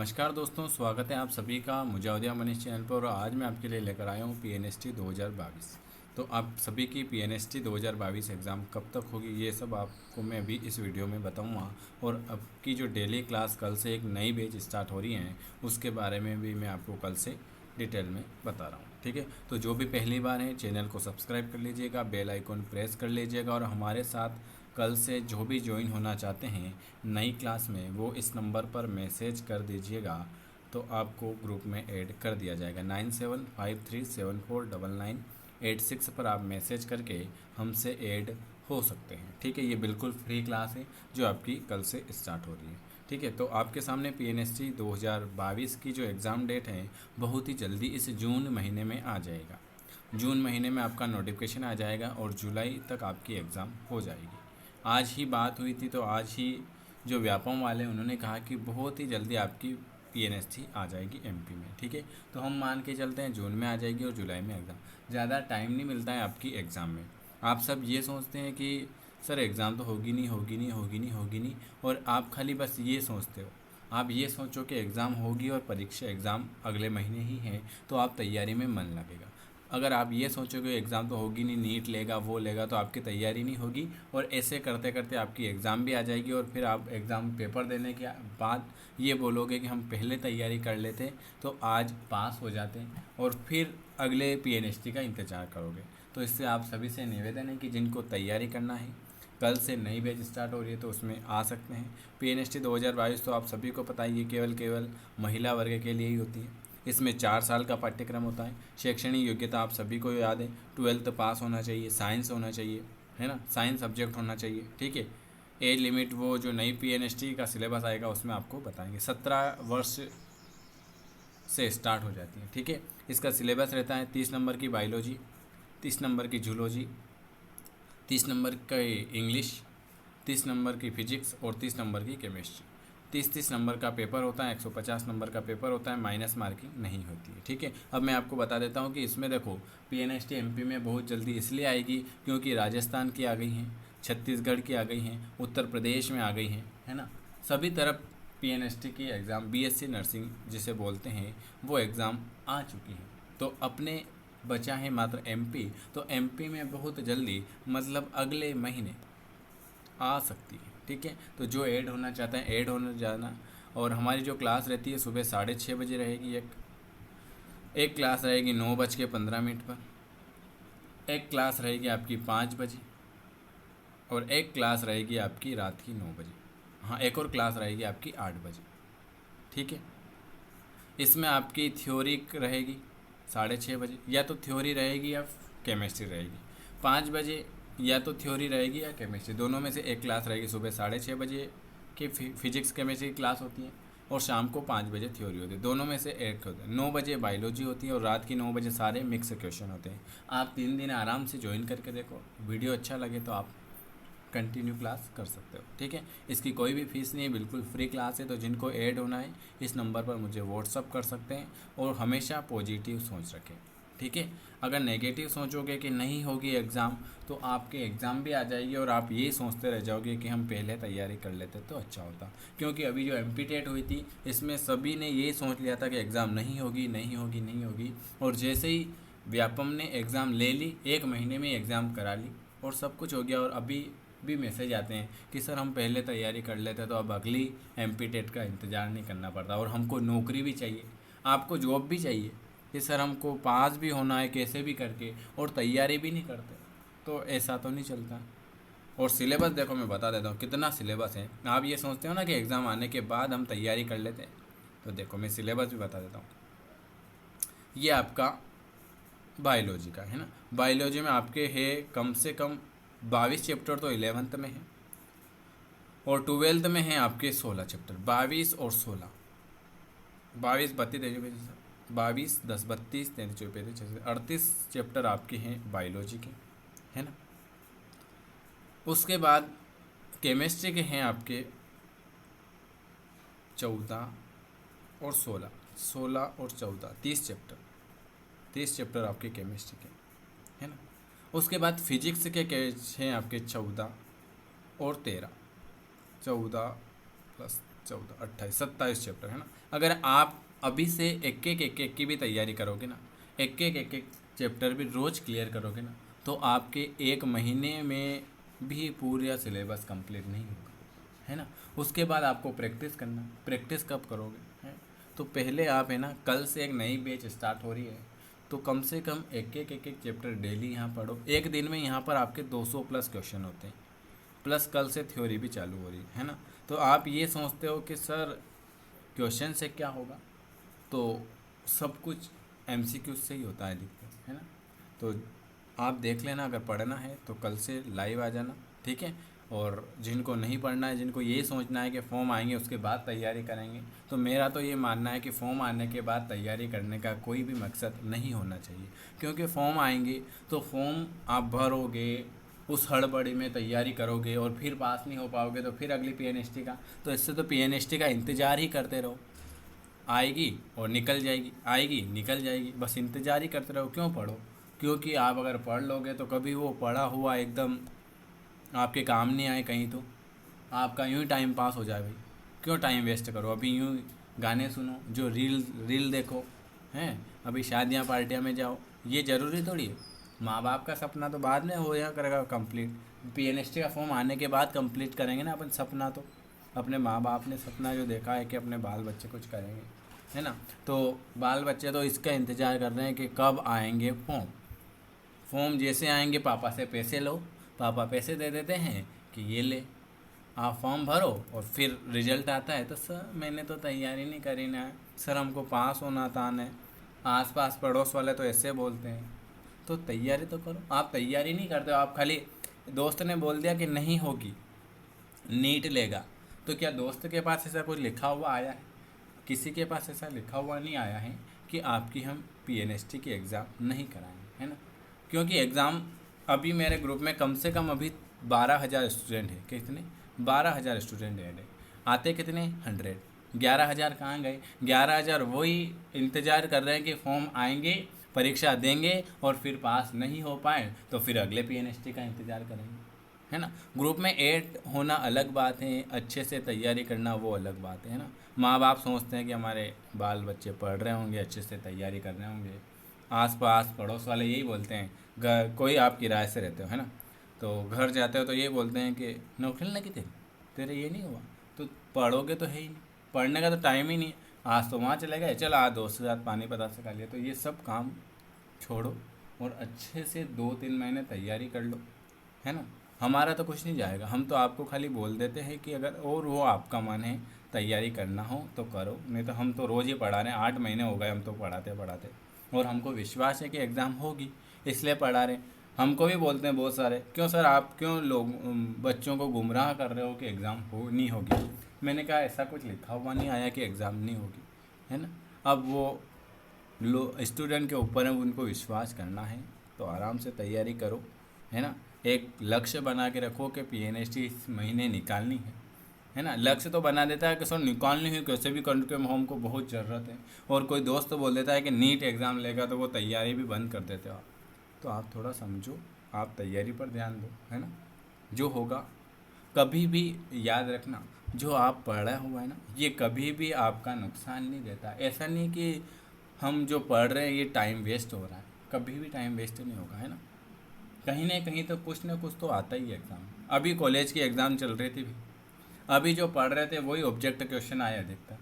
नमस्कार दोस्तों, स्वागत है आप सभी का मुजाहिदिया मनीष चैनल पर। और आज मैं आपके लिए लेकर आया हूँ पीएनएसटी 2022। तो आप सभी की पीएनएसटी 2022 एग्ज़ाम कब तक होगी, ये सब आपको मैं अभी इस वीडियो में बताऊँगा। और अब की जो डेली क्लास कल से एक नई बैच स्टार्ट हो रही हैं, उसके बारे में भी मैं आपको कल से डिटेल में बता रहा हूँ। ठीक है, तो जो भी पहली बार है चैनल को सब्सक्राइब कर लीजिएगा, बेल आइकॉन प्रेस कर लीजिएगा। और हमारे साथ कल से जो भी ज्वाइन होना चाहते हैं नई क्लास में, वो इस नंबर पर मैसेज कर दीजिएगा तो आपको ग्रुप में ऐड कर दिया जाएगा। 9753749986 पर आप मैसेज करके हमसे ऐड हो सकते हैं। ठीक है, ये बिल्कुल फ्री क्लास है जो आपकी कल से स्टार्ट हो रही है। ठीक है, तो आपके सामने पीएनएसटी 2022 की जो एग्ज़ाम डेट है बहुत ही जल्दी इस जून महीने में आ जाएगा। जून महीने में आपका नोटिफिकेशन आ जाएगा और जुलाई तक आपकी एग्ज़ाम हो जाएगी। आज ही बात हुई थी, तो आज ही जो व्यापम वाले उन्होंने कहा कि बहुत ही जल्दी आपकी पीएनएसटी आ जाएगी एमपी में। ठीक है, तो हम मान के चलते हैं जून में आ जाएगी और जुलाई में एग्ज़ाम। ज़्यादा टाइम नहीं मिलता है आपकी एग्ज़ाम में। आप सब ये सोचते हैं कि सर एग्ज़ाम तो होगी नहीं होगी नहीं होगी नहीं होगी नहीं, और आप खाली बस ये सोचते हो। आप ये सोचो कि एग्ज़ाम होगी और परीक्षा एग्ज़ाम अगले महीने ही है, तो आप तैयारी में मन लगेगा। अगर आप ये सोचोगे एग्ज़ाम तो होगी नहीं, नीट लेगा वो लेगा, तो आपकी तैयारी नहीं होगी। और ऐसे करते करते आपकी एग्ज़ाम भी आ जाएगी और फिर आप एग्ज़ाम पेपर देने के बाद ये बोलोगे कि हम पहले तैयारी कर लेते तो आज पास हो जाते, और फिर अगले पीएनएसटी का इंतज़ार करोगे। तो इससे आप सभी से निवेदन है कि जिनको तैयारी करना है, कल से नई बैच स्टार्ट हो रही है तो उसमें आ सकते हैं। पीएनएसटी 2022 तो आप सभी को पता ही है, केवल महिला वर्ग के लिए ही होती है। इसमें 4 साल का पाठ्यक्रम होता है। शैक्षणिक योग्यता आप सभी को याद है, 12th पास होना चाहिए, साइंस होना चाहिए, है ना, साइंस सब्जेक्ट होना चाहिए। ठीक है, एज लिमिट वो जो नई पीएनएसटी का सिलेबस आएगा उसमें आपको बताएंगे, 17 वर्ष से स्टार्ट हो जाती है। ठीक है, इसका सिलेबस रहता है 30 नंबर की बायोलॉजी, 30 नंबर की जूलॉजी, 30 नंबर की इंग्लिश, 30 नंबर की फिजिक्स और 30 नंबर की केमिस्ट्री। 30 नंबर का पेपर होता है, 150 नंबर का पेपर होता है, माइनस मार्किंग नहीं होती है। ठीक है, अब मैं आपको बता देता हूँ कि इसमें देखो पीएनएसटी एमपी में बहुत जल्दी इसलिए आएगी क्योंकि राजस्थान की आ गई हैं, छत्तीसगढ़ की आ गई हैं, उत्तर प्रदेश में आ गई हैं, है ना। सभी तरफ पीएनएसटी की एग्ज़ाम, बीएससी नर्सिंग जिसे बोलते हैं, वो एग्ज़ाम आ चुकी हैं। तो अपने बचा है मात्र एमपी, तो एमपी में बहुत जल्दी मतलब अगले महीने आ सकती है। ठीक है, तो जो ऐड होना चाहता है ऐड होने जाना। और हमारी जो क्लास रहती है सुबह 6:30 बजे रहेगी। एक क्लास रहेगी 9:15 पर, एक क्लास रहेगी आपकी 5 बजे, और एक क्लास रहेगी आपकी रात की 9 बजे। हाँ, एक और क्लास रहेगी आपकी 8 बजे। ठीक है, इसमें आपकी थ्योरी रहेगी 6:30 बजे, या तो थ्योरी रहेगी या केमिस्ट्री रहेगी। 5 बजे या तो थ्योरी रहेगी या केमिस्ट्री, दोनों में से एक क्लास रहेगी। सुबह 6:30 बजे की फिजिक्स केमिस्ट्री की क्लास होती है और शाम को 5 बजे थ्योरी होती है, दोनों में से एक होता है। 9 बजे बायोलॉजी होती है और रात की 9 बजे सारे मिक्स क्वेश्चन होते हैं। आप 3 दिन आराम से ज्वाइन करके देखो, वीडियो अच्छा लगे तो आप कंटिन्यू क्लास कर सकते हो। ठीक है, इसकी कोई भी फीस नहीं है, बिल्कुल फ्री क्लास है। तो जिनको ऐड होना है इस नंबर पर मुझे व्हाट्सअप कर सकते हैं। और हमेशा पॉजिटिव सोच रखें। ठीक है, अगर नेगेटिव सोचोगे कि नहीं होगी एग्ज़ाम, तो आपके एग्ज़ाम भी आ जाएगी और आप ये सोचते रह जाओगे कि हम पहले तैयारी कर लेते तो अच्छा होता। क्योंकि अभी जो एमपी टेट हुई थी इसमें सभी ने ये सोच लिया था कि एग्ज़ाम नहीं होगी नहीं होगी नहीं होगी, और जैसे ही व्यापम ने एग्ज़ाम ले ली, 1 महीने में एग्ज़ाम करा ली और सब कुछ हो गया। और अभी भी मैसेज आते हैं कि सर हम पहले तैयारी कर लेते तो अब अगली एमपी टेट का इंतज़ार नहीं करना पड़ता, और हमको नौकरी भी चाहिए, आपको जॉब भी चाहिए कि सर हमको पास भी होना है कैसे भी करके, और तैयारी भी नहीं करते। तो ऐसा तो नहीं चलता। और सिलेबस देखो, मैं बता देता हूँ कितना सिलेबस है। आप ये सोचते हो ना कि एग्ज़ाम आने के बाद हम तैयारी कर लेते हैं, तो देखो मैं सिलेबस भी बता देता हूँ। ये आपका बायोलॉजी का है ना। बायोलॉजी में आपके है कम से कम 22 चैप्टर तो 11th में है, और 12th में है आपके 16 चैप्टर। 38 चैप्टर आपके हैं बायोलॉजी के, है ना। उसके बाद केमिस्ट्री के हैं आपके 14 और 16, 16 और 14, 30 चैप्टर, 30 चैप्टर आपके केमिस्ट्री के, है ना। उसके बाद फिजिक्स के हैं आपके 14 और 13, 14 + 14, 28, 27 चैप्टर है ना। अगर आप अभी से एक एक की भी तैयारी करोगे ना, एक चैप्टर भी रोज़ क्लियर करोगे ना, तो आपके 1 महीने में भी पूरा सिलेबस कंप्लीट नहीं होगा, है ना। उसके बाद आपको प्रैक्टिस करना, प्रैक्टिस कब करोगे है। तो पहले आप है ना, कल से एक नई बैच स्टार्ट हो रही है, तो कम से कम एक चैप्टर डेली यहाँ पढ़ो। एक दिन में यहाँ पर आपके 200 प्लस क्वेश्चन होते हैं, प्लस कल से थ्योरी भी चालू हो रही है ना। तो आप ये सोचते हो कि सर क्वेश्चन से क्या होगा, तो सब कुछ एमसीक्यू से ही होता है दिक्कत, है ना। तो आप देख लेना, अगर पढ़ना है तो कल से लाइव आ जाना, ठीक है। और जिनको नहीं पढ़ना है, जिनको ये सोचना है कि फॉर्म आएंगे उसके बाद तैयारी करेंगे, तो मेरा तो ये मानना है कि फॉर्म आने के बाद तैयारी करने का कोई भी मकसद नहीं होना चाहिए। क्योंकि फॉर्म आएंगे तो फॉर्म आप भरोगे, उस हड़बड़ी में तैयारी करोगे और फिर पास नहीं हो पाओगे, तो फिर अगली पीएनएसटी का, तो इससे तो पीएनएसटी का इंतज़ार ही करते रहो। आएगी और निकल जाएगी, आएगी निकल जाएगी, बस इंतज़ार ही करते रहो। क्यों पढ़ो? क्योंकि आप अगर पढ़ लोगे तो कभी वो पढ़ा हुआ एकदम आपके काम नहीं आए कहीं, तो आपका यूँ ही टाइम पास हो जाए भाई। क्यों टाइम वेस्ट करो? अभी यूँ गाने सुनो, जो रील देखो, हैं अभी शादियाँ पार्टियाँ में जाओ, ये ज़रूरी थोड़ी है। माँ बाप का सपना तो बाद में हो या करेगा कंप्लीट, पीएनएसटी का फॉर्म आने के बाद कंप्लीट करेंगे ना अपन सपना। तो अपने माँ बाप ने सपना जो देखा है कि अपने बाल बच्चे कुछ करेंगे, है ना। तो बाल बच्चे तो इसका इंतज़ार कर रहे हैं कि कब आएंगे फॉर्म। फॉर्म जैसे आएंगे पापा से पैसे लो, पापा पैसे दे देते हैं कि ये ले आप फॉर्म भरो, और फिर रिजल्ट आता है तो सर मैंने तो तैयारी नहीं करी ना, सर हमको पास होना था ना। आसपास पड़ोस वाले तो ऐसे बोलते हैं। तो तैयारी तो करो। आप तैयारी नहीं करते हो, आप खाली दोस्त ने बोल दिया कि नहीं होगी, नीट लेगा, तो क्या दोस्त के पास ऐसा कुछ लिखा हुआ आया है? किसी के पास ऐसा लिखा हुआ नहीं आया है कि आपकी हम पीएनएसटी की एग्ज़ाम नहीं कराएंगे, है ना। क्योंकि एग्ज़ाम अभी मेरे ग्रुप में कम से कम अभी 12,000 स्टूडेंट है। कितने? 12,000 स्टूडेंट ऐड है। आते कितने? 100। 11,000 कहाँ गए? 11,000 वही इंतज़ार कर रहे हैं कि फॉर्म आएंगे, परीक्षा देंगे, और फिर पास नहीं हो पाए तो फिर अगले पीएनएसटी का इंतज़ार करेंगे, है ना। ग्रुप में ऐड होना अलग बात है, अच्छे से तैयारी करना वो अलग बात है ना। माँ बाप सोचते हैं कि हमारे बाल बच्चे पढ़ रहे होंगे, अच्छे से तैयारी कर रहे होंगे। आस पास पड़ोस वाले यही बोलते हैं। घर कोई आप किराए से रहते हो, है ना, तो घर जाते हो तो ये बोलते हैं कि नौकरी लगी तेरे ये नहीं हुआ, तो पढ़ोगे तो है ही नहीं, पढ़ने का तो टाइम ही नहीं है। आज तो वहाँ चले गए, चल आज दोस्त के साथ पानी पतासा खा लिया। तो ये सब काम छोड़ो और अच्छे से 2-3 महीने तैयारी कर लो, है ना। हमारा तो कुछ नहीं जाएगा, हम तो आपको खाली बोल देते हैं कि अगर और वो आपका मन है तैयारी करना हो तो करो, नहीं तो हम तो रोज़ ही पढ़ा रहे हैं। 8 महीने हो गए हम तो पढ़ाते पढ़ाते, और हमको विश्वास है कि एग्ज़ाम होगी, इसलिए पढ़ा रहे। हमको भी बोलते हैं बहुत सारे, क्यों सर आप क्यों लोग बच्चों को गुमराह कर रहे हो कि एग्ज़ाम हो नहीं होगी। मैंने कहा ऐसा कुछ लिखा हुआ नहीं आया कि एग्ज़ाम नहीं होगी, है ना। अब वो स्टूडेंट के ऊपर है, उनको विश्वास करना है तो आराम से तैयारी करो, है ना। एक लक्ष्य बना के रखो कि पीएनएसटी इस महीने निकालनी है ना। लक्ष्य तो बना देता है कि सर निकालनी है कैसे भी करके, हमको बहुत ज़रूरत है। और कोई दोस्त तो बोल देता है कि नीट एग्ज़ाम लेगा, तो वो तैयारी भी बंद कर देते हो आप। तो आप थोड़ा समझो, आप तैयारी पर ध्यान दो, है ना। जो होगा कभी भी याद रखना, जो आप पढ़ा हुआ है ना, ये कभी भी आपका नुकसान नहीं देता। ऐसा नहीं कि हम जो पढ़ रहे हैं ये टाइम वेस्ट हो रहा है, कभी भी टाइम वेस्ट नहीं होगा, है ना। कहीं ना कहीं तो कुछ ना कुछ तो आता ही है एग्ज़ाम। अभी कॉलेज की एग्ज़ाम चल रही थी भी, अभी जो पढ़ रहे थे वही ऑब्जेक्ट क्वेश्चन आया दिखता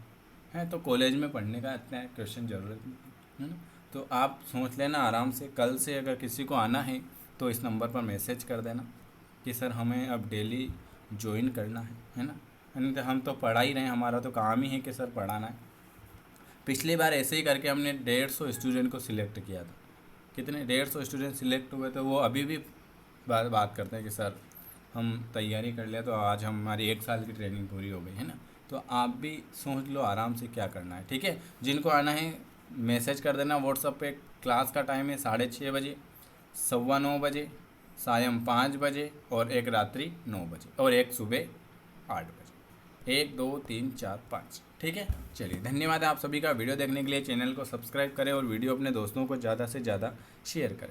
है। तो कॉलेज में पढ़ने का इतना क्वेश्चन ज़रूरत नहीं है ना। तो आप सोच लेना आराम से, कल से अगर किसी को आना है तो इस नंबर पर मैसेज कर देना कि सर हमें अब डेली ज्वाइन करना है ना। नहीं तो हम तो पढ़ा ही रहे हैं, हमारा तो काम ही है कि सर पढ़ाना है। पिछली बार ऐसे ही करके हमने 150 स्टूडेंट को सिलेक्ट किया था। कितने? 150 स्टूडेंट सिलेक्ट हुए, तो वो अभी भी बात करते हैं कि सर हम तैयारी कर लिया, तो आज हमारी 1 साल की ट्रेनिंग पूरी हो गई, है ना। तो आप भी सोच लो आराम से क्या करना है, ठीक है। जिनको आना है मैसेज कर देना व्हाट्सएप पे। क्लास का टाइम है 6:30 बजे, 9:15 बजे, सायं 5 बजे, और एक रात्रि 9 बजे, और एक सुबह 8 बजे। 1 2 3 4 5, ठीक है। चलिए, धन्यवाद आप सभी का वीडियो देखने के लिए। चैनल को सब्सक्राइब करें और वीडियो अपने दोस्तों को ज़्यादा से ज़्यादा शेयर करें।